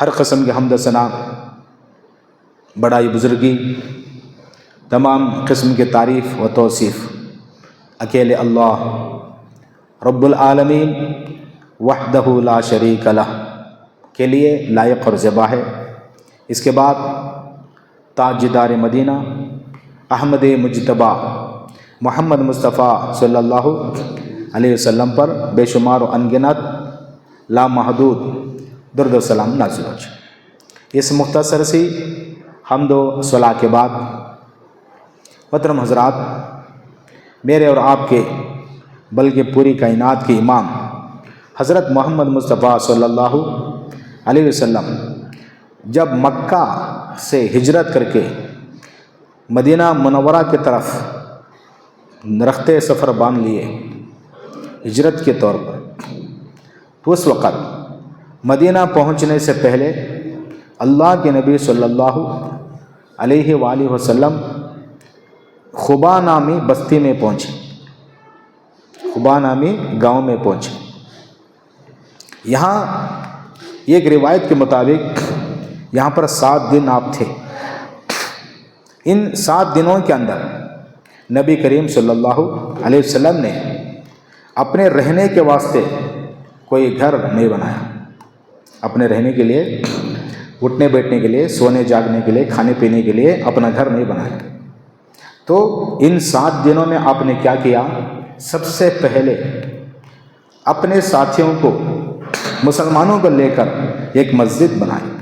ہر قسم کی حمد و ثنا، بڑائی بزرگی، تمام قسم کی تعریف و توصیف اکیلے اللہ رب العالمین وحدہ لا شریک لہ کے لیے لائق اور زیبا ہے۔ اس کے بعد تاجدار مدینہ احمد مجتبی محمد مصطفیٰ صلی اللہ علیہ وسلم پر بے شمار و انگنت لامحدود درود و سلام نازل ہو جائے۔ اس مختصر سی حمد و صلاح کے بعد محترم حضرات، میرے اور آپ کے بلکہ پوری کائنات کے امام حضرت محمد مصطفیٰ صلی اللہ علیہ وسلم جب مکہ سے ہجرت کر کے مدینہ منورہ کی طرف رختے سفر باندھ لیے ہجرت کے طور پر، تو اس وقت مدینہ پہنچنے سے پہلے اللہ کے نبی صلی اللہ علیہ وآلہ وسلم خبا نامی بستی میں پہنچے، خبا نامی گاؤں میں پہنچے۔ یہاں ایک روایت کے مطابق یہاں پر 7 دن آپ تھے۔ ان 7 دنوں کے اندر نبی کریم صلی اللہ علیہ وسلم نے اپنے رہنے کے واسطے کوئی گھر نہیں بنایا، اپنے رہنے کے لیے، اٹھنے بیٹھنے کے لیے، سونے جاگنے کے لیے، کھانے پینے کے لیے اپنا گھر نہیں بنایا۔ تو ان 7 دنوں میں آپ نے کیا کیا؟ سب سے پہلے اپنے ساتھیوں کو، مسلمانوں کو لے کر ایک مسجد بنائی۔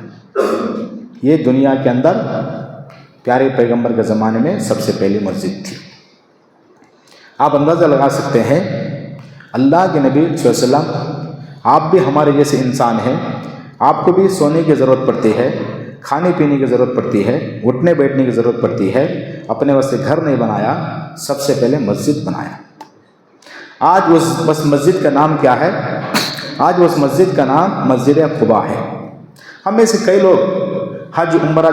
یہ دنیا کے اندر پیارے پیغمبر کے زمانے میں سب سے پہلی مسجد تھی۔ آپ اندازہ لگا سکتے ہیں، اللہ کے نبی صلی اللہ علیہ وسلم، آپ بھی ہمارے جیسے انسان ہیں، آپ کو بھی سونے کی ضرورت پڑتی ہے، کھانے پینے کی ضرورت پڑتی ہے، اٹھنے بیٹھنے کی ضرورت پڑتی ہے۔ اپنے واسطے گھر نہیں بنایا، سب سے پہلے مسجد بنایا۔ آج اس مسجد کا نام کیا ہے؟ آج اس مسجد کا نام مسجد قباء ہے۔ ہم میں سے کئی لوگ حج عمرہ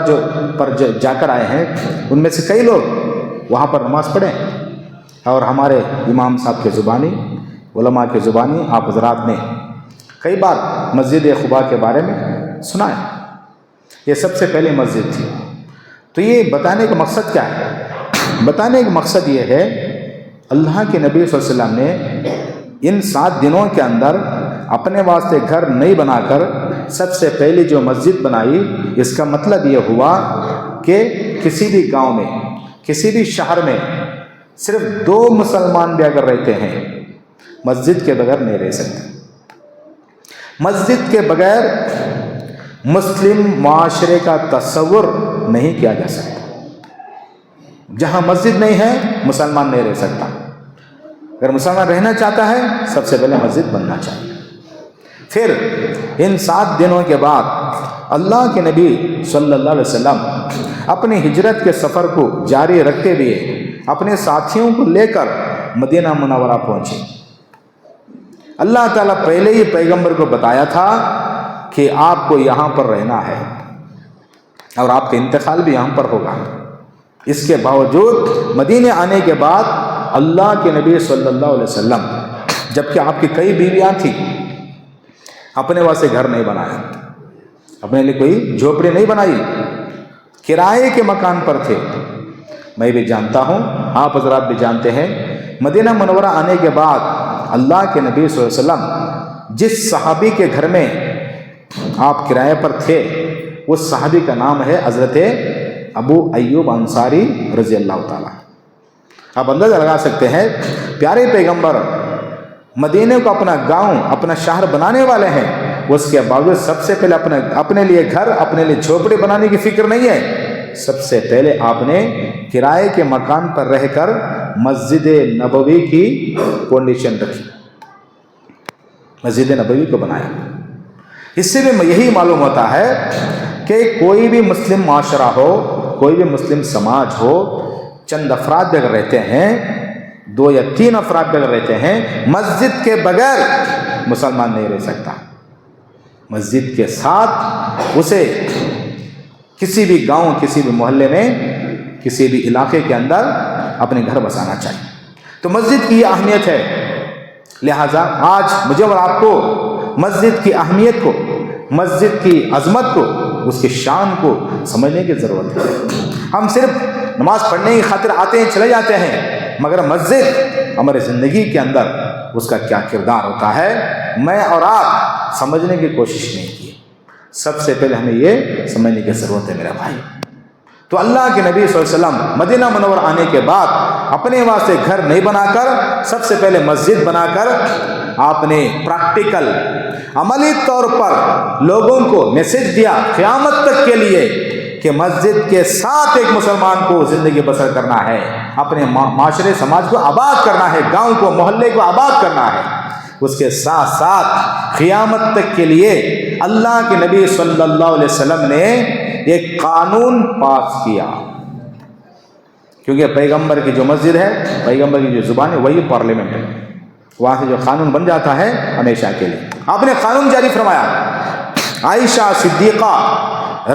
پر جا کر آئے ہیں، ان میں سے کئی لوگ وہاں پر نماز پڑھیں، اور ہمارے امام صاحب کے زبانی، علماء کے زبانی آپ حضرات نے کئی بار مسجد قباء کے بارے میں سنا ہے۔ یہ سب سے پہلے مسجد تھی۔ تو یہ بتانے کا مقصد کیا ہے؟ بتانے کا مقصد یہ ہے، اللہ کے نبی صلی اللہ علیہ وسلم نے ان 7 دنوں کے اندر اپنے واسطے گھر نہیں بنا کر سب سے پہلی جو مسجد بنائی، اس کا مطلب یہ ہوا کہ کسی بھی گاؤں میں، کسی بھی شہر میں صرف 2 مسلمان بھی اگر رہتے ہیں، مسجد کے بغیر نہیں رہ سکتے۔ مسجد کے بغیر مسلم معاشرے کا تصور نہیں کیا جا سکتا۔ جہاں مسجد نہیں ہے، مسلمان نہیں رہ سکتا۔ اگر مسلمان رہنا چاہتا ہے، سب سے پہلے مسجد بننا چاہیے۔ پھر ان 7 دنوں کے بعد اللہ کے نبی صلی اللہ علیہ وسلم اپنی ہجرت کے سفر کو جاری رکھتے ہوئے اپنے ساتھیوں کو لے کر مدینہ منورہ پہنچے۔ اللہ تعالیٰ پہلے ہی پیغمبر کو بتایا تھا کہ آپ کو یہاں پر رہنا ہے اور آپ کا انتقال بھی یہاں پر ہوگا۔ اس کے باوجود مدینے آنے کے بعد اللہ کے نبی صلی اللہ علیہ وسلم، جبکہ آپ کی کئی بیویاں تھیں، اپنے واسطے گھر نہیں بنایا، اپنے لیے کوئی جھوپڑی نہیں بنائی، کرائے کے مکان پر تھے۔ میں بھی جانتا ہوں، آپ حضرات بھی جانتے ہیں، مدینہ منورہ آنے کے بعد اللہ کے نبی صلی اللہ علیہ وسلم جس صحابی کے گھر میں آپ کرائے پر تھے، اس صحابی کا نام ہے حضرت ابو ایوب انصاری رضی اللہ تعالیٰ۔ آپ اندازہ لگا سکتے ہیں، پیارے پیغمبر مدینے کو اپنا گاؤں، اپنا شہر بنانے والے ہیں، اس کے باوجود سب سے پہلے اپنے لیے گھر، اپنے لیے جھوپڑی بنانے کی فکر نہیں ہے۔ سب سے پہلے آپ نے کرائے کے مکان پر رہ کر مسجد نبوی کی فاؤنڈیشن رکھی، مسجد نبوی کو بنایا۔ اس سے بھی یہی معلوم ہوتا ہے کہ کوئی بھی مسلم معاشرہ ہو، کوئی بھی مسلم سماج ہو، چند افراد بھی اگر رہتے ہیں، 2 یا 3 افراد بھی اگر رہتے ہیں، مسجد کے بغیر مسلمان نہیں رہ سکتا۔ مسجد کے ساتھ اسے کسی بھی گاؤں، کسی بھی محلے میں، کسی بھی علاقے کے اندر اپنے گھر بسانا چاہیے۔ تو مسجد کی یہ اہمیت ہے، لہٰذا آج مجھے اور آپ کو مسجد کی اہمیت کو مسجد کی عظمت کو، اس کی شان کو سمجھنے کی ضرورت ہے۔ ہم صرف نماز پڑھنے کی خاطر آتے ہیں، چلے جاتے ہیں، مگر مسجد ہماری زندگی کے اندر اس کا کیا کردار ہوتا ہے میں اور آپ سمجھنے کی کوشش نہیں کی۔ سب سے پہلے ہمیں یہ سمجھنے کی ضرورت ہے میرا بھائی۔ تو اللہ کے نبی صلی اللہ علیہ وسلم مدینہ منورہ آنے کے بعد اپنے واسطے گھر نہیں بنا کر سب سے پہلے مسجد بنا کر آپ نے پریکٹیکل عملی طور پر لوگوں کو میسج دیا قیامت تک کے لیے کہ مسجد کے ساتھ ایک مسلمان کو زندگی بسر کرنا ہے، اپنے معاشرے سماج کو آباد کرنا ہے، گاؤں کو محلے کو آباد کرنا ہے۔ اس کے ساتھ ساتھ قیامت تک کے لیے اللہ کے نبی صلی اللہ علیہ وسلم نے ایک قانون پاس کیا، کیونکہ پیغمبر کی جو مسجد ہے، پیغمبر کی جو زبان ہے، وہی پارلیمنٹ ہے، وہاں سے جو قانون بن جاتا ہے ہمیشہ کے لیے۔ آپ نے قانون جاری فرمایا۔ عائشہ صدیقہ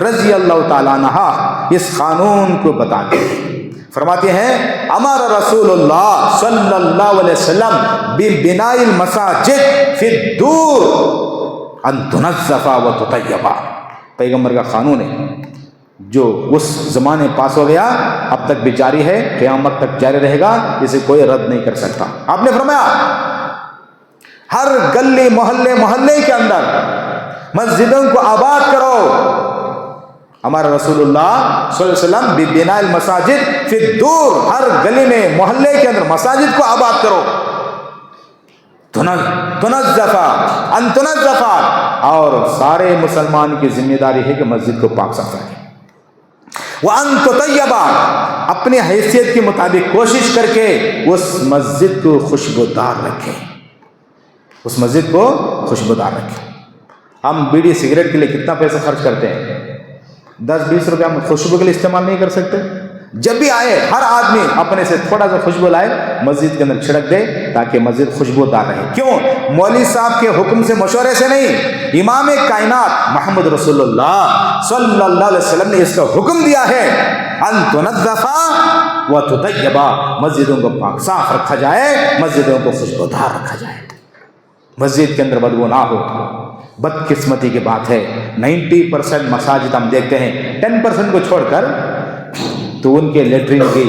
رضی اللہ تعالیٰ عنہا اس قانون کو بتاتے ہیں، فرماتے ہیں امر رسول اللہ صلی اللہ علیہ وسلم ببناء المساجد فی الدور ان تنظف و تطیب۔ پیغمبر کا قانون ہے جو اس زمانے پاس ہو گیا، اب تک بھی جاری ہے، قیامت تک جاری رہے گا، اسے کوئی رد نہیں کر سکتا۔ آپ نے فرمایا ہر گلی محلے کے اندر مسجدوں کو آباد کرو۔ ہمارا رسول اللہ صلی اللہ علیہ وسلم ببناء المساجد فی الدور، ہر گلی میں محلے کے اندر مساجد کو آباد کرو۔ تنظفا ان تنظفا، اور سارے مسلمان کی ذمہ داری ہے کہ مسجد کو پاک صاف رکھیں۔ وان تطیبا، اپنی حیثیت کے مطابق کوشش کر کے اس مسجد کو خوشبودار رکھیں، اس مسجد کو خوشبودار رکھیں۔ ہم بیڑی سگریٹ کے لیے کتنا پیسہ خرچ کرتے ہیں؟ 10-20 روپے ہم خوشبو کے لیے استعمال نہیں کر سکتے؟ جب بھی آئے ہر آدمی اپنے سے تھوڑا سا خوشبو لائے، مسجد کے اندر چھڑک دے تاکہ مسجد خوشبودار رہے۔ کیوں؟ مولوی صاحب کے حکم سے، مشورے سے نہیں، امام کائنات محمد رسول اللہ صلی اللہ علیہ وسلم نے اس کا حکم دیا ہے ان تنظفا و تطیبا، مسجدوں کو پاک صاف رکھا جائے، مسجدوں کو خوشبودار رکھا جائے، مسجد کے اندر بدبو نہ ہو۔ بدقسمتی کی بات ہے 90% مساجد ہم دیکھتے ہیں 10% کو چھوڑ کر تو ان کے لیٹرین کی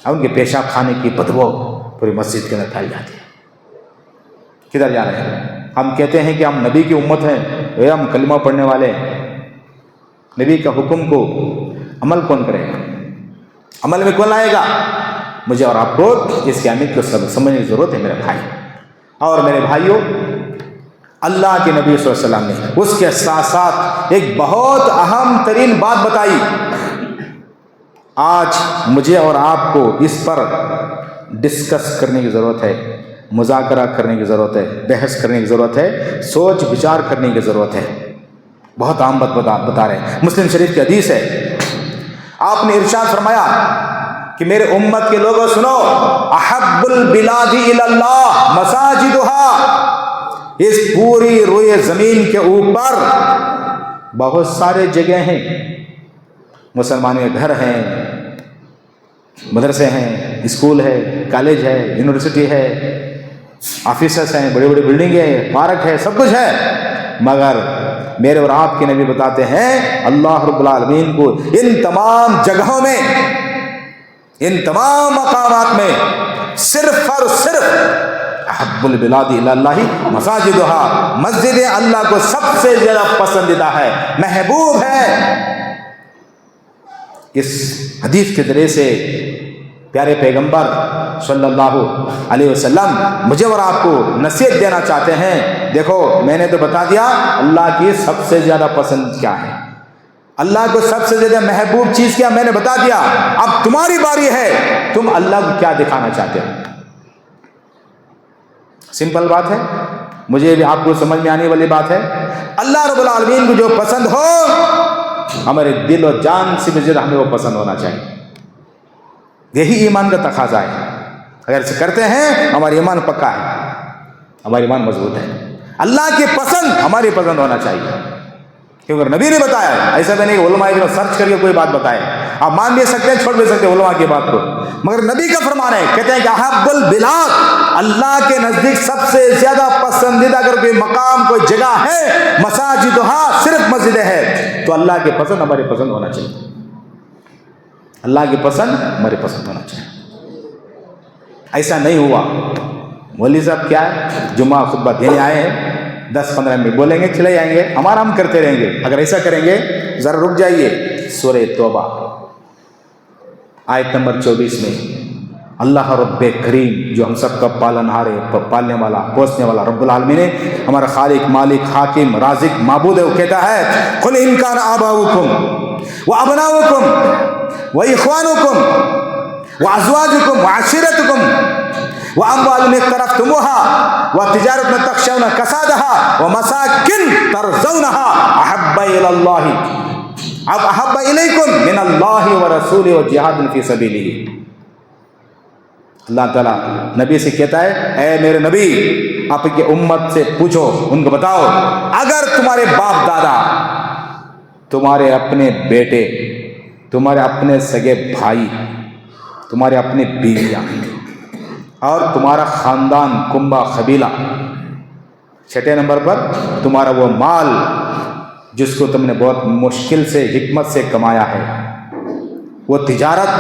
اور ان کے پیشاب خانے کی بدبو پوری مسجد کے اندر پھیل جاتی ہے۔ کدھر جا رہے ہیں؟ ہم کہتے ہیں کہ ہم نبی کی امت ہیں، ہم کلمہ پڑھنے والے ہیں، نبی کا حکم کو عمل کون کرے گا؟ عمل میں کون لائے گا؟ مجھے اور آپ کو اس کی اہمیت کو سمجھنے کی ضرورت ہے میرے بھائی اور میرے بھائیوں۔ اللہ کے نبی صلی اللہ علیہ وسلم نے اس کے ساتھ ساتھ ایک بہت اہم ترین بات بتائی۔ آج مجھے اور آپ کو اس پر ڈسکس کرنے کی ضرورت ہے، مذاکرہ کرنے کی ضرورت ہے، بحث کرنے کی ضرورت ہے، سوچ بچار کرنے کی ضرورت ہے۔ بہت عام بات بتا رہے ہیں، مسلم شریف کی حدیث ہے، آپ نے ارشاد فرمایا کہ میرے امت کے لوگوں سنو، احب البلاد الی اللہ مساجدها، اس پوری روئے زمین کے اوپر بہت سارے جگہ ہیں، مسلمانوں کے گھر ہیں، مدرسے ہیں، اسکول ہے، کالج ہے، یونیورسٹی ہے، آفیسز ہیں، بڑی بڑی بلڈنگیں ہیں، پارک ہے، سب کچھ ہے، مگر میرے اور آپ کے نبی بتاتے ہیں اللہ رب العالمین کو ان تمام جگہوں میں، ان تمام مقامات میں صرف اور صرف احب البلاد الی اللہ مساجدها، مسجد اللہ کو سب سے زیادہ پسندیدہ ہے، محبوب ہے۔ اس حدیث کے ذریعے سے پیارے پیغمبر صلی اللہ علیہ وسلم مجھے اور آپ کو نصیحت دینا چاہتے ہیں۔ دیکھو میں نے تو بتا دیا اللہ کی سب سے زیادہ پسند کیا ہے، اللہ کو سب سے زیادہ محبوب چیز کیا میں نے بتا دیا، اب تمہاری باری ہے، تم اللہ کو کیا دکھانا چاہتے ہو۔ سمپل بات ہے، مجھے بھی آپ کو سمجھ میں آنے والی بات ہے۔ اللہ رب العالمین کو جو پسند ہو ہمارے دل و جان سے بھی زیادہ ہمیں وہ پسند ہونا چاہیے، یہی ایمان کا تقاضا ہے۔ اگر اسے کرتے ہیں ہمارا ایمان پکا ہے، ہمارا ایمان مضبوط ہے۔ اللہ کی پسند ہماری پسند ہونا چاہیے، کیونکہ نبی نے بتایا، ایسا بھی نہیں علماء ابن سرچ کر کے کوئی بات بتائے، آپ مان بھی سکتے ہیں, چھوڑ بھی سکتے ہیں علماء کی بات کو, مگر نبی کا فرمان ہے, کہتے ہیں کہ احب البلاد, اللہ کے نزدیک سب سے زیادہ پسندیدہ اگر کوئی مقام کوئی جگہ ہے مساجدہا, صرف مسجدیں ہیں, تو اللہ کی پسند ہماری پسند ہونا چاہیے, اللہ کی پسند ہماری پسند ہونا چاہیے. ایسا نہیں ہوا, مولوی صاحب کیا ہے جمعہ خطبہ دینے آئے ہیں, 10-15 منٹ بولیں گے چلے جائیں گے, ہمارا ہم کرتے رہیں گے. اگر ایسا کریں گے ذرا رک جائیے, سورہ توبہ آیت نمبر 24 میں اللہ رب کریم جو ہم سب کا پالنہار ہے, پالنے والا پوسنے والا رب العالمین ہے, ہمارا خالق مالک حاکم رازق معبود ہے, وہ کہتا ہے قل ان کان آباؤکم وابناؤکم واخوانکم وازواجکم وعشیرتکم واموال اقترفتموها وتجارة تخشون كسادها ومساكن ترضونها احب الى الله احب اليكم من الله ورسوله وجهاد في سبيله. اللہ تعالیٰ نبی سے کہتا ہے اے میرے نبی آپ کی امت سے پوچھو, ان کو بتاؤ اگر تمہارے باپ دادا, تمہارے اپنے بیٹے, تمہارے اپنے سگے بھائی, تمہارے اپنے بیویاں اور تمہارا خاندان کنبہ قبیلہ, چھٹے نمبر پر تمہارا وہ مال جس کو تم نے بہت مشکل سے حکمت سے کمایا ہے, وہ تجارت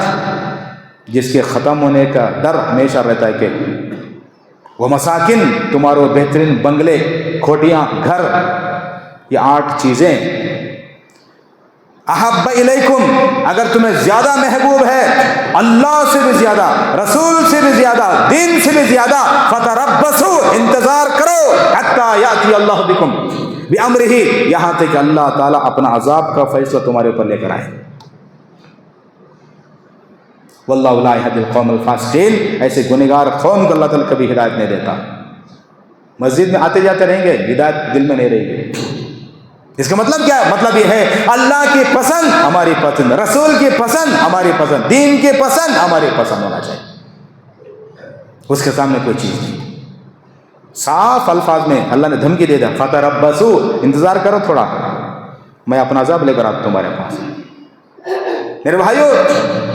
جس کے ختم ہونے کا ڈر ہمیشہ رہتا ہے, کہ وہ مساکن تمہارے وہ بہترین بنگلے کھوٹیاں گھر, یہ 8 چیزیں احب الیکم اگر تمہیں زیادہ محبوب ہے, اللہ سے بھی زیادہ, رسول سے بھی زیادہ, دین سے بھی زیادہ, فتربصوا انتظار کرو حتی یاتی اللہ بکم بامرہ, یہاں تک کہ اللہ تعالیٰ اپنا عذاب کا فیصلہ تمہارے اوپر لے کر آئے. واللہ لا یہدی القوم الفاسقین, ایسے گنہگار قوم کو اللہ تعالیٰ کبھی ہدایت نہیں دیتا. مسجد میں آتے جاتے رہیں گے, ہدایت دل میں نہیں رہے گی. اس کا مطلب کیا ہے؟ مطلب یہ ہے اللہ کی پسند ہماری پسند, رسول کی پسند ہماری پسند, دین کی پسند ہماری پسند ہونا چاہیے, اس کے سامنے کوئی چیز نہیں. صاف الفاظ میں اللہ نے دھمکی دے دیا فتربصوا انتظار کرو تھوڑا, میں اپنا عذاب لے کر آتا ہوں تمہارے پاس. میرے بھائیو,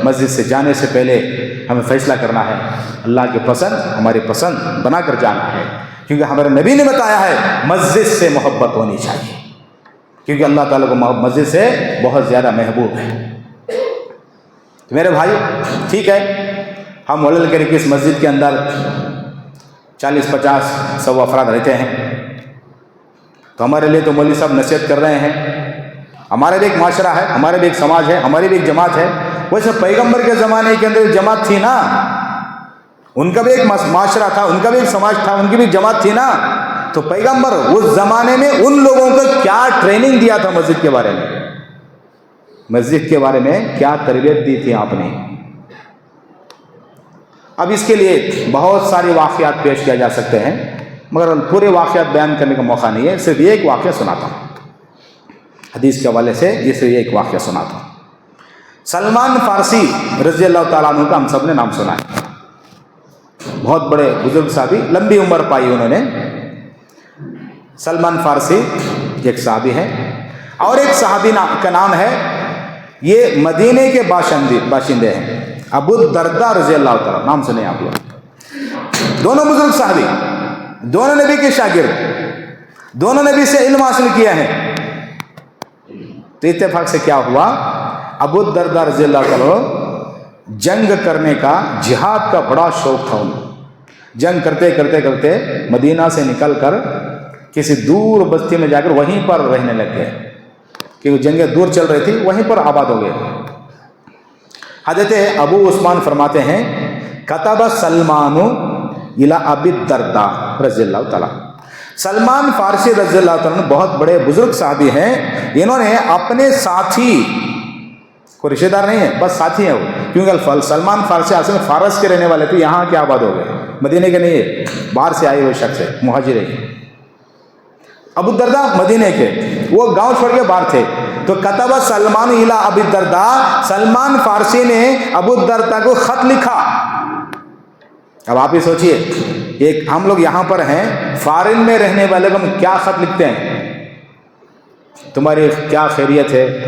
مسجد سے جانے سے پہلے ہمیں فیصلہ کرنا ہے, اللہ کی پسند ہماری پسند بنا کر جانا ہے, کیونکہ ہمارے نبی نے بتایا ہے مسجد سے محبت ہونی چاہیے, کیونکہ اللہ تعالیٰ کو مسجد سے بہت زیادہ محبوب ہے. تو میرے بھائی ٹھیک ہے, ہم ولل کریں کہ اس مسجد کے اندر 40-50-100 افراد رہتے ہیں, تو ہمارے لیے تو مولوی صاحب نصیحت کر رہے ہیں, ہمارے بھی ایک معاشرہ ہے, ہمارے بھی ایک سماج ہے, ہماری بھی ایک جماعت ہے. ویسے پیغمبر کے زمانے کے اندر جماعت تھی نا, ان کا بھی ایک معاشرہ تھا, ان کا بھی ایک سماج تھا, ان کی بھی جماعت تھی نا. تو پیغمبر اس زمانے میں ان لوگوں کو کیا ٹریننگ دیا تھا مسجد کے بارے میں, مسجد کے بارے میں کیا تربیت دی تھی آپ نے. اب اس کے لیے بہت سارے واقعات پیش کیا جا سکتے ہیں, مگر پورے واقعات بیان کرنے کا موقع نہیں ہے, صرف یہ ایک واقعہ سناتا ہوں حدیث کے حوالے سے. یہ صرف یہ ایک واقعہ سناتا ہوں. سلمان فارسی رضی اللہ تعالیٰ عنہ کا ہم سب نے نام سنا ہے, بہت بڑے بزرگ صحابی, لمبی عمر پائی انہوں نے. سلمان فارسی ایک صحابی ہے, اور ایک صحابی کا نام ہے, یہ مدینے کے باشندے ہیں, ابو الدرداء رضی اللہ تعالیٰ, نام سنے آپ لوگ. دونوں بزرگ صحابی, دونوں نبی کے شاگرد, دونوں نبی سے علم حاصل کیا ہے. تو اتفاق سے کیا ہوا, ابو الدرداء رضی اللہ تعالیٰ جنگ کرنے کا, جہاد کا بڑا شوق تھا انہیں. جنگ کرتے کرتے کرتے مدینہ سے نکل کر کسی دور بستی میں جا کر وہیں پر رہنے لگ گئے, کیونکہ جنگیں دور چل رہی تھی, وہیں پر آباد ہو گئے. حضرت ابو عثمان فرماتے ہیں کتب سلمان الی ابی الدرداء رضی اللہ تعالیٰ. سلمان فارسی رضی اللہ تعالیٰ بہت بڑے بزرگ صحابی ہیں, انہوں نے اپنے ساتھی, کوئی رشتہ دار نہیں ہے, بس ساتھی ہیں وہ, کیونکہ سلمان فارسی اصل میں فارس کے رہنے والے تھے, یہاں کے آباد ہو گئے, مدینے کے نہیں ہے, باہر سے آئے ہوئے شخص ہے, مہاجر ہے. ابو الدرداء مدینے کے, وہ گاؤں چھوڑ کے باہر تھے. تو کتب سلمان الی ابی الدرداء, سلمان فارسی نے ابو الدرداء کو خط لکھا. اب آپ ہی سوچئے, ایک ہم لوگ یہاں پر ہیں, فارن میں رہنے والے کو ہم کیا خط لکھتے ہیں, تمہاری کیا خیریت ہے,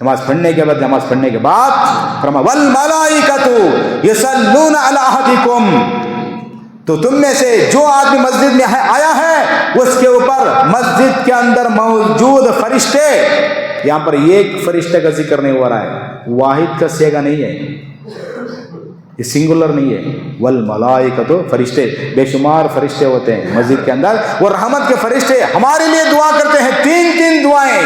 نماز پڑھنے کے بعد فرمایا والملائکۃ یصلون علی احدکم، تو تم میں سے جو آدمی مسجد میں آیا ہے اس کے اوپر مسجد کے اندر موجود فرشتے، یہاں پر ایک فرشتے کا ذکر نہیں ہو رہا ہے، واحد کا صیغہ نہیں ہے، یہ سنگولر نہیں ہے، والملائکۃ فرشتے، بے شمار فرشتے ہوتے ہیں مسجد کے اندر، وہ رحمت کے فرشتے ہمارے لیے دعا کرتے ہیں، تین دعائیں،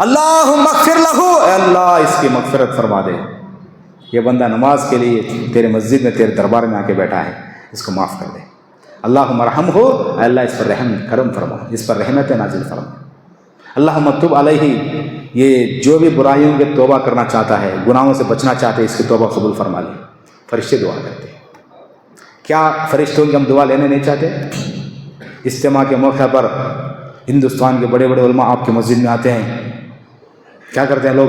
اللہم اغفر لہ، اے اللہ اس کی مغفرت فرما دے، یہ بندہ نماز کے لیے تیرے مسجد میں تیرے دربار میں آ کے بیٹھا ہے، اس کو معاف کر دے، اللہم ارحمہ، اے اللہ اس پر رحم کرم فرما، اس پر رحمت نازل فرما، اللہم تب علیہ، یہ جو بھی برائیوں کے توبہ کرنا چاہتا ہے، گناہوں سے بچنا چاہتے ہے، اس کی توبہ قبول فرما لے، فرشتے دعا کرتے ہیں۔ کیا فرشتوں کی ہم دعا لینے نہیں چاہتے؟ اجتماع کے موقع پر ہندوستان کے بڑے علماء آپ کے مسجد میں آتے ہیں، کیا کرتے ہیں لوگ،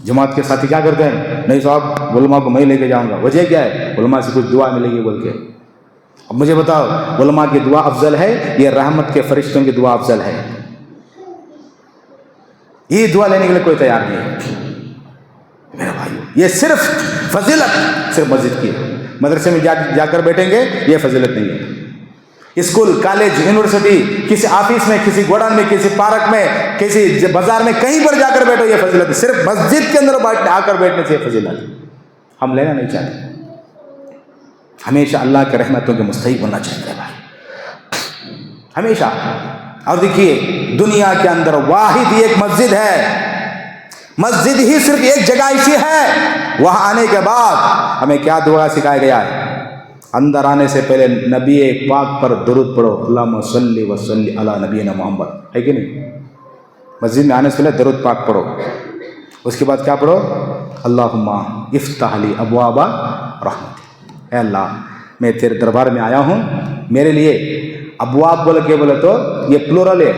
جماعت کے ساتھی کیا کرتے ہیں، نہیں صاحب علماء کو میں لے کے جاؤں گا، وجہ کیا ہے، علماء سے کچھ دعا ملے گی بول کے۔ اب مجھے بتاؤ علماء کی دعا افضل ہے یہ رحمت کے فرشتوں کی دعا افضل ہے؟ یہ دعا لینے کے لیے کوئی تیار نہیں ہے میرے بھائیو، یہ صرف فضیلت صرف مسجد کی ہے، مدرسے میں جا کر بیٹھیں گے یہ فضیلت نہیں ہے، اسکول کالج یونیورسٹی کسی آفس میں کسی گوڈن میں کسی پارک میں کسی بازار میں کہیں پر جا کر بیٹھو یہ فضیلت ہے، صرف مسجد کے اندر آ کر بیٹھنے سے یہ فضیلت ہے، ہم لینا نہیں چاہتے، ہمیشہ اللہ کے رحمتوں کے مستحق ہونا چاہتے ہیں بھائی، ہمیشہ۔ اور دیکھیے دنیا کے اندر واحد ایک مسجد ہے، مسجد ہی صرف ایک جگہ ایسی ہے، وہاں آنے کے بعد ہمیں کیا دعا سکھایا گیا ہے، اندر آنے سے پہلے نبی پاک پر درود پڑھو، اللہم صلی وسلم علی نبینا محمد، ہے کہ نہیں؟ مسجد میں آنے سے پہلے درود پاک پڑھو، اس کے بعد کیا پڑھو، اللہم افتح لی ابواب رحمت، اے اللہ میں تیرے دربار میں آیا ہوں، میرے لیے ابواب بولے تو یہ پلورل ہے،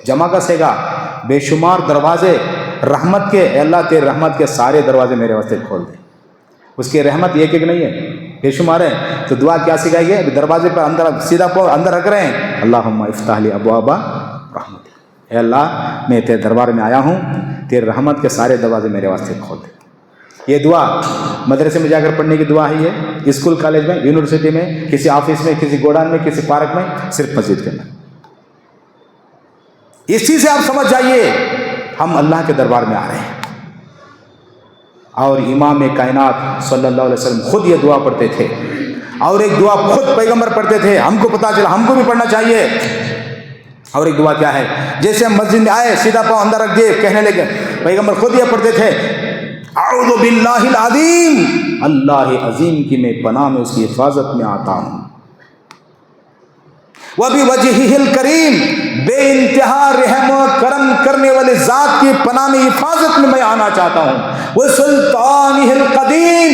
جمع کا صیغہ، بے شمار دروازے رحمت کے، اے اللہ تیرے رحمت کے سارے دروازے میرے واسطے کھول دے، اس کی رحمت ایک نہیں ہے، بے شمار ہے، تو دعا کیا سکھائی ہے، دروازے پر اندر سیدھا اندر رکھ رہے ہیں، اللہم افتح لی ابواب رحمت، اے اللہ میں تیرے دربار میں آیا ہوں، تیرے رحمت کے سارے دروازے میرے واسطے کھول دے۔ یہ دعا مدرسے میں جا کر پڑھنے کی دعا ہی ہے، اسکول کالج میں یونیورسٹی میں کسی آفس میں کسی گوڈان میں کسی پارک میں، صرف مسجد کے اندر۔ اسی سے آپ سمجھ جائیے ہم اللہ کے دربار میں آ رہے ہیں، اور امام کائنات صلی اللہ علیہ وسلم خود یہ دعا پڑھتے تھے، اور ایک دعا خود پیغمبر پڑھتے تھے، ہم کو پتا چلا ہم کو بھی پڑھنا چاہیے۔ اور ایک دعا کیا ہے، جیسے ہم مسجد میں آئے سیدھا پاؤں اندر رکھ دیے، کہنے لگے پیغمبر خود یہ پڑھتے تھے، اعوذ باللہ العظیم، اللہ عظیم کی میں پناہ میں اس کی حفاظت میں آتا ہوں، وبوجہہ الکریم، بے انتہا رحم و کرم کرنے والے ذات کی پناہ میں حفاظت میں آنا چاہتا ہوں، وسلطانہ القدیم،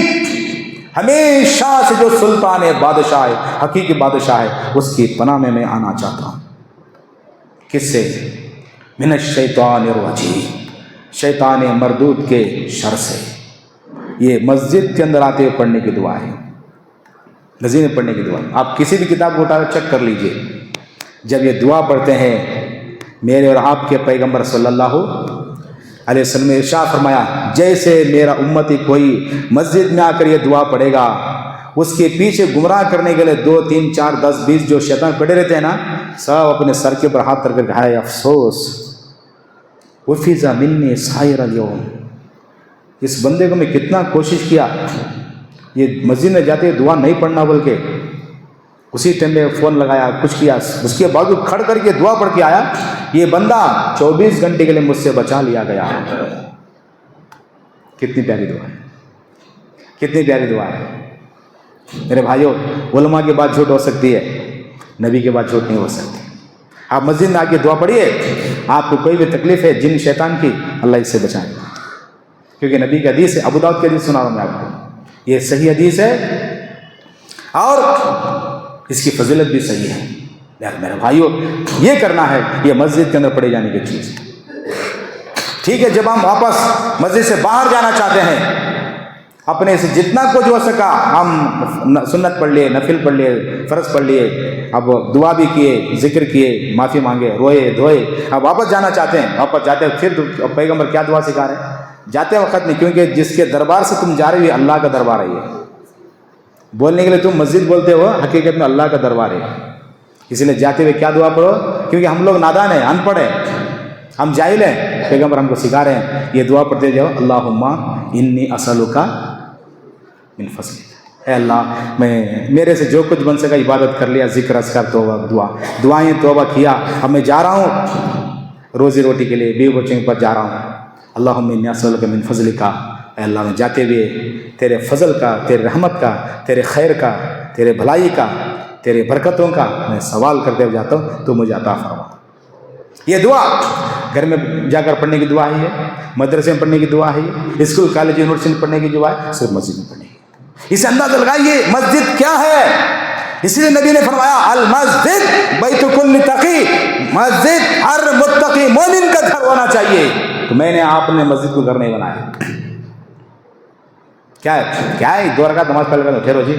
ہمیشہ سے جو سلطان ہے، بادشاہ ہے، حقیقی بادشاہ ہے، اس کی پناہ میں آنا چاہتا ہوں، کس سے، من الشیطان الرجیم، شیطان مردود کے شر سے۔ یہ مسجد کے اندر آتے ہوئے پڑھنے کی دعا ہے، مسجد میں پڑھنے کی دعا، آپ کسی بھی کتاب کو اٹھا کر چیک کر لیجئے، جب یہ دعا پڑھتے ہیں میرے اور آپ کے پیغمبر صلی اللہ علیہ وسلم نے ارشاد فرمایا، جیسے میرا امتی کوئی مسجد میں آ کر یہ دعا پڑھے گا، اس کے پیچھے گمراہ کرنے کے لیے 2 3 4 10 20 جو شیطان پڑے رہتے ہیں نا، سب اپنے سر کے اوپر ہاتھ رکھ کر کہا ہے افسوس، وفیزا منی سائر اليوم، اس بندے کو میں کتنا کوشش کیا، یہ مسجد میں جاتے دعا نہیں پڑھنا بول کے، اسی ٹائم میں فون لگایا کچھ کیا، اس کے باوجود کھڑ کر کے دعا پڑھ کے آیا، یہ بندہ 24 گھنٹے کے لیے مجھ سے بچا لیا گیا۔ کتنی پیاری دعا ہے، کتنی پیاری دعا ہے میرے بھائیوں۔ علماء کی بات جھوٹ ہو سکتی ہے، نبی کی بات جھوٹ نہیں ہو سکتی۔ آپ مسجد میں آ کے دعا پڑھیے، آپ کو کوئی بھی تکلیف ہے جن شیطان کی، اللہ اس سے بچائے، کیونکہ نبی کی حدیث ہے، ابو داؤد کی حدیث سنا رہا ہوں میں آپ کو، یہ صحیح حدیث ہے اور اس کی فضیلت بھی صحیح ہے۔ میرے بھائیوں یہ کرنا ہے، یہ مسجد کے اندر پڑھے جانے کی چیز ہے، ٹھیک ہے۔ جب ہم واپس مسجد سے باہر جانا چاہتے ہیں، اپنے سے جتنا کچھ ہو سکا ہم سنت پڑھ لیے، نفل پڑھ لیے، فرض پڑھ لیے، اب دعا بھی کیے, ذکر کیے, معافی مانگے, روئے دھوئے, اب واپس جانا چاہتے ہیں. واپس جاتے ہیں پھر پیغمبر کیا دعا سکھا رہے ہیں جاتے وقت میں, کیونکہ جس کے دربار سے تم جا رہے ہو یہ اللہ کا دربار ہے. یہ بولنے کے لیے تم مسجد بولتے ہو, حقیقت میں اللہ کا دربار ہے. اسی لیے جاتے ہوئے کیا دعا پڑھو, کیونکہ ہم لوگ نادان ہیں, ان پڑھ ہیں, ہم جاہل ہیں. پیغمبر ہم کو سکھا رہے ہیں یہ دعا پڑھتے جاؤ, اللہم انی اسألک من فضلک, اے اللہ میں میرے سے جو کچھ بن سکا عبادت کر لیا, ذکر اذکار توبہ دعائیں توبہ کیا, اب میں جا رہا ہوں روزی روٹی کے لیے, بیوی بچوں کے پاس جا رہا ہوں. اللہم انی اسألک من فضلک, اے اللہ میں جاتے ہوئے تیرے فضل کا, تیرے رحمت کا, تیرے خیر کا, تیرے بھلائی کا, تیرے برکتوں کا میں سوال کرتے ہوئے جاتا ہوں, تو مجھے عطا فرما. یہ دعا گھر میں جا کر پڑھنے کی دعا ہی ہے, مدرسے میں پڑھنے کی دعا ہے, اسکول کالج یونیورسٹی میں پڑھنے کی دعا ہے, صرف مسجد میں پڑھنے کی. اسے اندازہ لگائیے مسجد کیا ہے. اس لیے نبی نے فرمایا المسجد بیت کل تقی, مسجد ہر متقی مومن کا گھر ہونا چاہیے. تو میں نے آپ نے مسجد کو گھر نہیں بنایا. کیا ہے 2 رکعت نماز پڑھ کر ٹھہرو جی,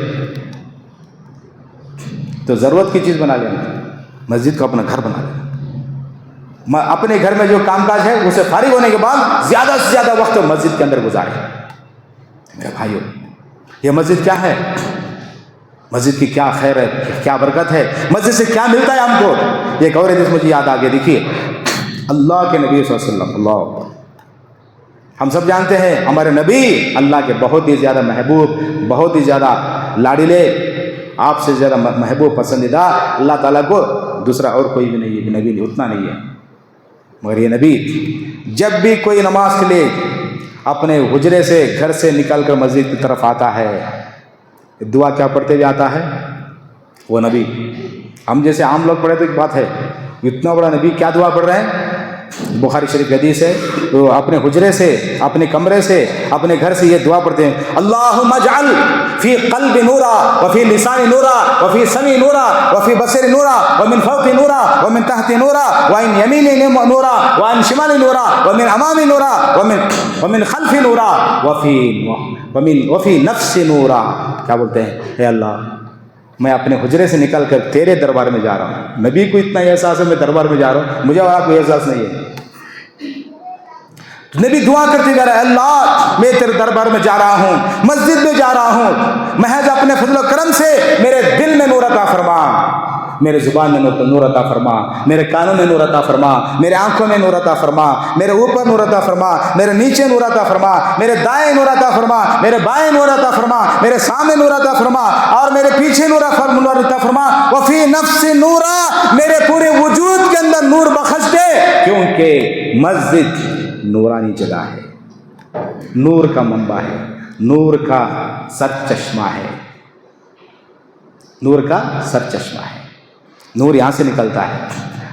تو ضرورت کی چیز بنا لینا, مسجد کو اپنا گھر بنا لینا. اپنے گھر میں جو کام کاج ہے اسے فارغ ہونے کے بعد زیادہ سے زیادہ وقت مسجد کے اندر گزارے. میرے بھائیو یہ مسجد کیا ہے, مسجد کی کیا خیر ہے, کیا برکت ہے, مسجد سے کیا ملتا ہے ہم کو. ایک اور حدیث مجھے یاد آ گئی, دیکھیے اللہ کے نبی صلی اللہ علیہ وسلم, اللہ ہم سب جانتے ہیں ہمارے نبی اللہ کے بہت ہی زیادہ محبوب, بہت ہی زیادہ لاڈلے, آپ سے زیادہ محبوب پسندیدہ. اللہ تعالیٰ کو دوسرا اور کوئی بھی نہیں ہے, نبی اتنا نہیں ہے. مگر یہ نبی جب بھی کوئی نماز کے لیے اپنے حجرے سے, گھر سے نکل کر مسجد کی طرف آتا ہے, دعا کیا پڑھتے ہوئے آتا ہے وہ نبی. ہم جیسے عام لوگ پڑھے تو ایک بات ہے, اتنا بڑا نبی کیا دعا پڑھ رہے ہیں. بخاری شریف حدیث ہے, تو اپنے حجرے سے, اپنے کمرے سے, اپنے گھر سے یہ دعا پڑھتے ہیں, اللہم اجعل فی قلب نورا وفی لسان نورا وفی سمع نورا وفی بصر نورا ومن فوق نورا ومن تحت نورا وعن یمین نورا وعن شمال نورا ومن امام نورا ومن خلف نورا وفی نفس نورا. کیا بولتے ہیں, اے اللہ میں اپنے حجرے سے نکل کر تیرے دربار میں جا رہا ہوں. نبی کو اتنا احساس ہے میں دربار میں جا رہا ہوں, مجھے اور آپ کو احساس نہیں ہے. نبی دعا کرتے جا رہا ہے, اللہ میں تیرے دربار میں جا رہا ہوں, مسجد میں جا رہا ہوں, محض اپنے فضل و کرم سے میرے دل میں نور عطا فرما, میرے زبان میں نور عطا فرما, میرے کانوں میں نور عطا فرما, میرے آنکھوں میں نور عطا فرما, میرے اوپر نور عطا فرما, میرے نیچے نور عطا فرما, میرے دائیں نور عطا فرما, میرے بائیں نور عطا فرما, میرے سامنے نور عطا فرما, اور میرے پیچھے نور عطا فرما, وفی نفس نورا, میرے پورے وجود کے اندر نور بخش دے, کیونکہ مسجد نورانی جگہ ہے, نور کا منبع ہے, نور کا سر چشمہ ہے, نور کا سر چشمہ ہے. نور یہاں سے نکلتا ہے.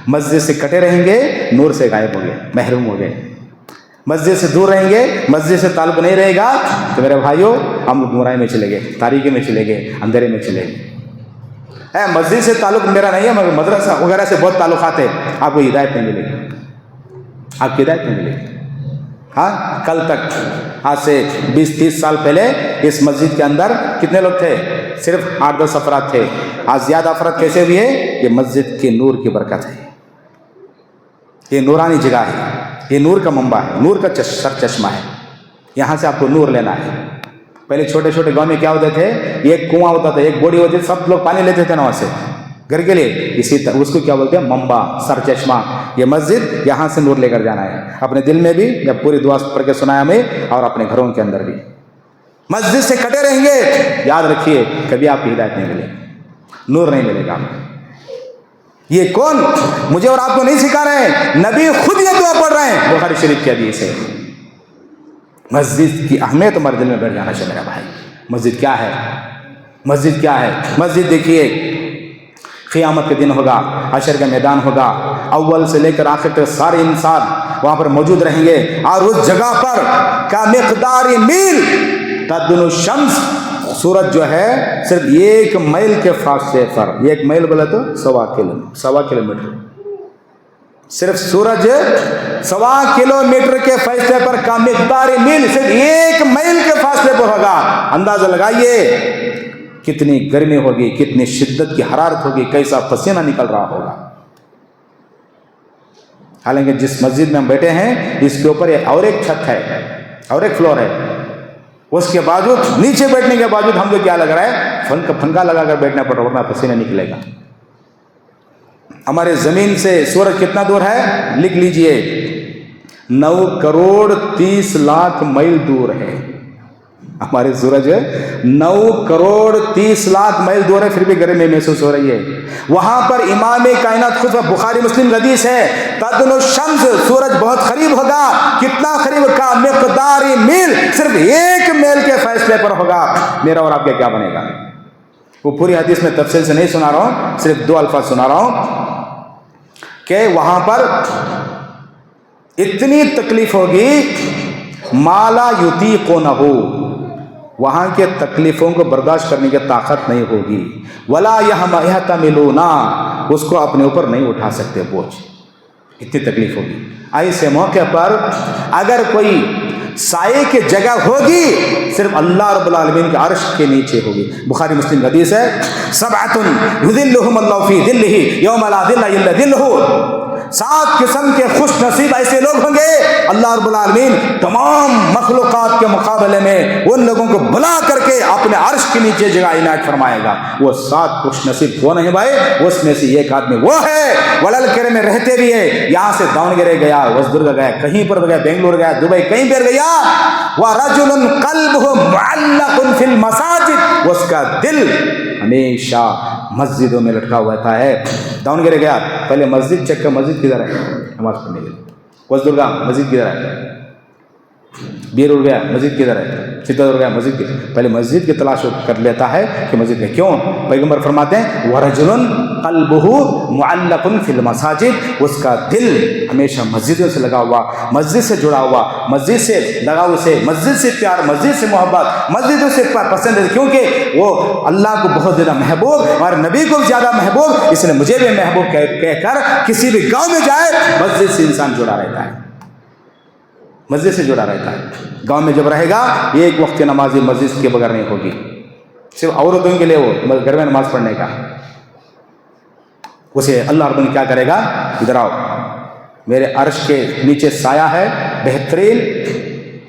مسجد سے کٹے رہیں گے, نور سے غائب ہو گئے, محروم ہو گئے. مسجد سے دور رہیں گے, مسجد سے تعلق نہیں رہے گا, تو میرے بھائیوں ہم لوگ گمراہی میں چلے گئے, تاریکی میں چلے گئے, اندھیرے میں چلے گئے. مسجد سے تعلق میرا نہیں ہے, مگر مدرسہ وغیرہ سے بہت تعلقات ہیں, آپ کو ہدایت نہیں ملے گی, آپ کی ہدایت نہیں ملے گی. ہاں کل تک, آج سے 20-30 سال پہلے اس مسجد کے اندر کتنے لوگ تھے, صرف 8-10 افراد تھے. آج زیادہ افراد کیسے ہوئی ہے, یہ مسجد کے نور کی برکت ہے, یہ نورانی جگہ ہے, یہ نور کا منبع ہے, نور کا سر چشمہ ہے. یہاں سے آپ کو نور لینا ہے. پہلے چھوٹے چھوٹے گاؤں میں کیا ہوتے تھے, ایک کنواں ہوتا تھا, ایک بوڑی ہوتی تھی, سب لوگ پانی لیتے تھے نا وہاں سے گھر کے لیے. اسی طرح اس کو کیا بولتے ہیں, منبع, سر چشمہ. یہ مسجد یہاں سے نور لے کر جانا ہے, اپنے دل میں بھی, جب پوری دعا پڑھ کے سنایا ہمیں, اور اپنے گھروں کے اندر بھی. مسجد سے کٹے رہیں گے, یاد رکھیے کبھی آپ کی ہدایت نہیں ملے گی, نور نہیں ملے گا. یہ کون مجھے اور آپ کو نہیں سکھا رہے ہیں, نبی خود یہ دعا پڑھ رہے ہیں, بخاری شریف کی حدیث ہے. مسجد کی اہمیت ہمارے دل میں بیٹھ جانا چاہیے میرا بھائی. مسجد کیا ہے, مسجد کیا ہے. مسجد دیکھیے قیامت کے دن ہوگا, حشر کا میدان ہوگا, اول سے لے کر آخر تک سارے انسان وہاں پر موجود رہیں گے, اور اس جگہ پر کا مقدار میل تدن الشمس, سورج جو ہے صرف 1 میل کے فاصلے پر, 1 میل بولے تو 1.25 کلومیٹر, صرف سورج 1.25 کلومیٹر کے فاصلے پر کا مقدار میل صرف 1 میل کے فاصلے پر ہوگا. اندازہ لگائیے کتنی گرمی ہوگی, کتنی شدت کی حرارت ہوگی, کیسا پسینہ نکل رہا ہوگا. حالانکہ جس مسجد میں ہم بیٹھے ہیں اس کے اوپر اور ایک چھت ہے اور ایک فلور ہے, اس کے باوجود نیچے بیٹھنے کے باوجود ہم کو کیا لگ رہا ہے, پنکھا لگا کر بیٹھنا پڑ رہا, ورنہ پسینہ نکلے گا. ہمارے زمین سے سورج کتنا دور ہے, لکھ لیجئے 9 کروڑ 30 لاکھ میل دور ہے. ہمارے سورج 9 کروڑ 30 لاکھ میل دور ہے, پھر بھی گرمی محسوس ہو رہی ہے. وہاں پر امام کائنات خود بخاری مسلم حدیث ہے, تدنو الشمس, سورج بہت قریب ہوگا. کتنا قریب کا مقدار میل, صرف 1 میل کے فیصلے پر ہوگا. میرا اور آپ کا کیا بنے گا؟ وہ پوری حدیث میں تفصیل سے نہیں سنا رہا ہوں, صرف 2 الفاظ سنا رہا ہوں کہ وہاں پر اتنی تکلیف ہوگی مالا یطیقونہ, وہاں کے تکلیفوں کو برداشت کرنے کی طاقت نہیں ہوگی. ولا یحتملون, اس کو اپنے اوپر نہیں اٹھا سکتے بوجھ, اتنی تکلیف ہوگی. ایسے موقع پر اگر کوئی سائے کی جگہ ہوگی صرف اللہ رب العالمین کے عرش کے نیچے ہوگی. بخاری مسلم حدیث ہے, سبعۃ یظلھم اللہ فی ظلہ یوم لا ظل الا ظلہ. 7 قسم کے خوش نصیب ایسے لوگ ہوں گے, اللہ رب العالمین تمام مخلوقات کے مقابلے میں ان لوگوں کو بلا کر کے اپنے عرش کے نیچے جگہ عنایت فرمائے گا. وہ 7 خوش نصیب کون ہے بھائی؟ اس میں سے ایک آدمی وہ ہے ولل کرے میں رہتے بھی ہے, یہاں سے داونگرے گیا, وزدرگ گیا, کہیں پر گیا, بنگلور گیا, دبئی, کہیں پر گیا. ورجل قلبہ معلق فی المساجد, اس کا دل ہمیشہ مسجدوں میں لٹکا ہوا رہتا ہے. داونگرے گیا, پہلے مسجد چیک کر, مسجد کدھر ہے نماز پڑھنے کے لیے. وزدرگا, مسجد کدھر ہے. بیرور گیا, مسجد کدھر ہے. چتور گیا, مسجد کی, پہلے مسجد کی تلاش کر لیتا ہے کہ مسجد میں کیوں. پیغمبر فرماتے ہیں ورجل قلبہ معلق فی المساجد, اس کا دل ہمیشہ مسجدوں سے لگا ہوا, مسجد سے جڑا ہوا, مسجد سے لگاؤ سے, مسجد سے پیار, مسجد سے محبت, مسجدوں سے پسند ہے, کیونکہ وہ اللہ کو بہت زیادہ محبوب اور نبی کو زیادہ محبوب, اس لیے مجھے بھی محبوب کہہ کر کسی بھی گاؤں میں جائے مسجد سے انسان جڑا رہتا ہے, مسجد سے جڑا رہتا ہے. گاؤں میں جب رہے گا ایک وقت کی نماز مسجد کے بغیر نہیں ہوگی. صرف عورتوں کے لیے وہ گھر میں نماز پڑھنے کا, اسے اللہ رب کیا کرے گا, ادھر آؤ میرے عرش کے نیچے سایہ ہے بہترین,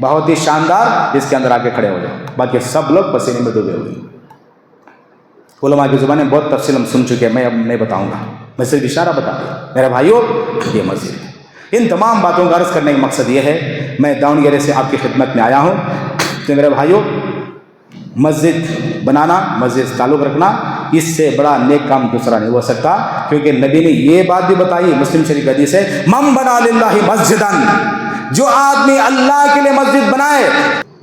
بہت ہی شاندار, اس کے اندر آ کے کھڑے ہو جائے. باقی سب لوگ پسینے میں ڈوبے ہوئے. علماء کی زبانیں بہت تفصیل ہم سن چکے ہیں, میں اب نہیں بتاؤں گا, میں صرف اشارہ بتا دوں. میرے بھائیوں, یہ مسجد ہے. ان تمام باتوں کا عرض کرنے کا مقصد یہ ہے, میں داونگرے سے آپ کی خدمت میں آیا ہوں. تو میرے بھائیوں, مسجد بنانا, مسجد سے تعلق رکھنا, اس سے بڑا نیک کام دوسرا نہیں ہو سکتا. کیونکہ نبی نے یہ بات بھی بتائی, مسلم شریف حدیث ہے, من بنا للہ مسجدا, جو آدمی اللہ کے لیے مسجد بنائے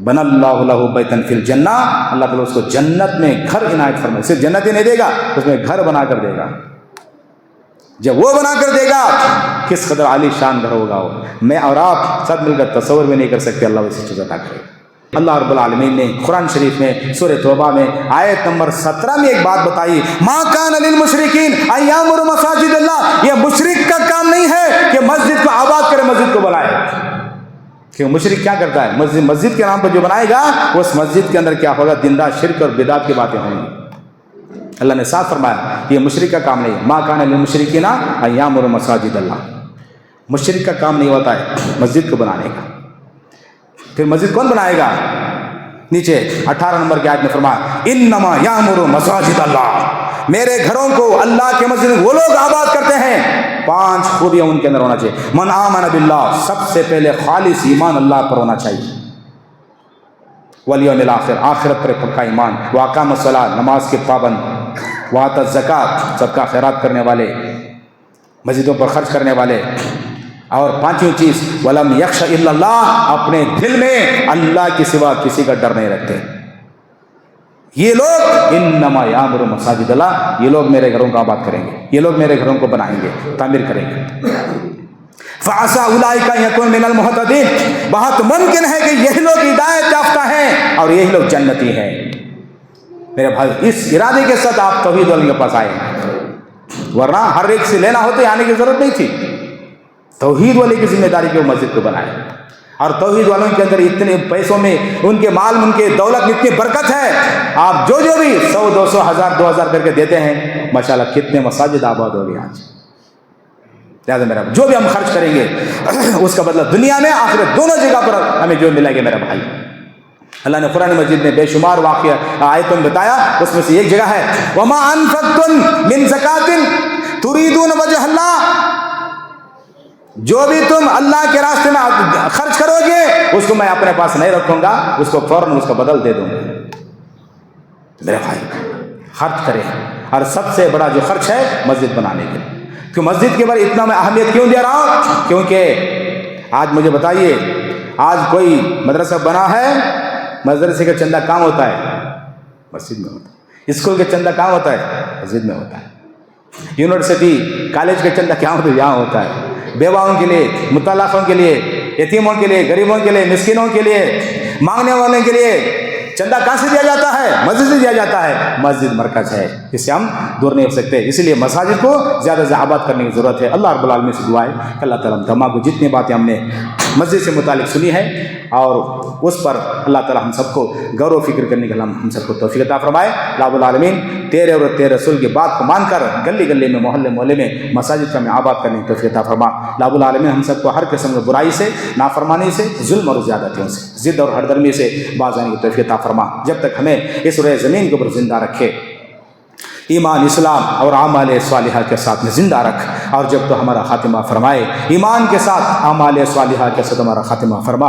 بنا اللہ لہ بیتا فی الجنہ, اللہ تعالیٰ اس کو جنت میں گھر عنایت فرمائے. صرف جنت ہی نہیں دے گا, اس میں گھر بنا کر دے گا. جب وہ بنا کر دے گا کس قدر عالی شان گھر ہوگا وہ, میں اور آپ سب مل کر تصور بھی نہیں کر سکتے. اللہ ویسی چیز عطا کرے. اللہ رب العالمین نے قرآن شریف میں سورہ توبہ میں آیت نمبر 17 میں ایک بات بتائی, ما کان للمشرکین ان یعمروا مساجد اللہ. یہ مشرک کا کام نہیں ہے کہ مسجد کو آباد کرے, مسجد کو بنائے. کہ مشرک کیا کرتا ہے, مسجد کے نام پر جو بنائے گا اس مسجد کے اندر کیا ہوگا, دندہ شرک اور بدعت کی باتیں ہوں گی. اللہ نے صاف فرمایا یہ مشرک کا کام نہیں ہے. ما کان للمشرکین ان یعمروا مساجد اللہ. مشرک کا کام نہیں ہوتا ہے مسجد کو بنانے کا. پھر مسجد کون بنائے گا؟ نیچے 18 نمبر کی آیت میں فرمایا انما یعمر مساجد اللہ, میرے گھروں کو اللہ کے مسجد وہ لوگ آباد کرتے ہیں. 5 خوبیاں ان کے اندر ہونا چاہیے. من آمن باللہ, سب سے پہلے خالص ایمان اللہ پر ہونا چاہیے. والیوم الاخر, آخرت پر پکا ایمان. واقام الصلاۃ, نماز کے پابند. وآت الزکات, صدقہ خیرات کرنے والے, مسجدوں پر خرچ کرنے والے. اور 5ویں چیز ولم یخش الا اللہ, اپنے دل میں اللہ کے سوا کسی کا ڈر نہیں رکھتے. یہ لوگ انما یعمر مساجد اللہ, یہ لوگ میرے گھروں کو آباد کریں گے, یہ لوگ میرے گھروں کو بنائیں گے, تعمیر کریں گے. فعسى اولئک ان یکونوا من المہتدین, بہت ممکن ہے کہ یہی لوگ ہدایت یافتہ ہیں اور یہی لوگ جنتی ہیں. میرے بھائی, اس ارادے کے ساتھ آپ توحید والے کے پاس آئے, ورنہ ہر ایک سے لینا ہوتے آنے کی ضرورت نہیں تھی. توحید والے کی ذمہ داری کی وہ مسجد کو بنائے. اور توحید والوں کے اندر اتنے پیسوں میں، ان کے مال میں، ان کے دولت میں اتنی برکت ہے، آپ جو بھی 100 200 1000 2000 کر کے دیتے ہیں، ماشاءاللہ کتنے مساجد آباد ہو گئے آج۔ لہٰذا میرا جو بھی ہم خرچ کریں گے اس کا بدلہ دنیا میں آخرت دونوں جگہ پر ہمیں جو ملے گا میرا بھائی۔ اللہ نے قرآن مجید میں بے شمار واقعہ آیتوں میں بتایا، اس میں سے ایک جگہ ہے وَمَا أَنفَقْتُم مِّن زَكَاةٍ تُرِيدُونَ وَجْهَ اللَّهِ، جو بھی تم اللہ کے راستے میں خرچ کرو گے اس کو میں اپنے پاس نہیں رکھوں گا، اس کو فوراً اس کا بدل دے دوں گا۔ میرے بھائی خرچ کریں، اور سب سے بڑا جو خرچ ہے مسجد بنانے کے لیے۔ کہ مسجد کے بارے اتنا میں اہمیت کیوں دے رہا ہوں؟ کیونکہ آج مجھے بتائیے، آج کوئی مدرسہ بنا ہے، مدرسے کا چندہ کہاں ہوتا ہے؟ مسجد میں ہوتا ہے۔ اسکول کا چندہ کہاں ہوتا ہے؟ مسجد میں ہوتا ہے۔ یونیورسٹی کالج کا چندہ کہاں ہوتا ہے؟ یہاں ہوتا ہے۔ بیواؤں کے لیے، مطلقوں کے لیے، یتیموں کے لیے، غریبوں کے لیے، مسکینوں کے لیے، مانگنے والوں کے لیے چندہ کہاں سے دیا جاتا ہے؟ مسجد سے دیا جاتا ہے۔ مسجد مرکز ہے، اس سے ہم دور نہیں ہو سکتے، اس لیے مساجد کو زیادہ سے آباد کرنے کی ضرورت ہے۔ اللہ رب العالمین سے دعا ہے کہ اللہ تعالیٰ تمام کو جتنی باتیں ہم نے مسجد سے متعلق سنی ہے اور اس پر اللہ تعالیٰ ہم سب کو غور و فکر کرنے کے لیے ہم سب کو توفیق عطا فرمائے۔ رب العالمین تیرے اور تیرے رسول کی بات کو مان کر گلی گلی میں، محلے محلے میں مساجد کا ہمیں آباد کرنے کی توفیق عطا فرما۔ رب العالمین ہم سب کو ہر قسم کی برائی سے، نافرمانی سے، ظلم اور زیادتیوں سے، ضد اور ہردرمی سے باز آنے کی توفیق عطا فرما۔ جب تک ہمیں اس روئے زمین کے اوپر زندہ رکھے، ایمان، اسلام اور اعمال صالحہ کے ساتھ میں زندہ رکھ، اور جب تو ہمارا خاتمہ فرمائے ایمان کے ساتھ، اعمال صالحہ کے ساتھ ہمارا خاتمہ فرما۔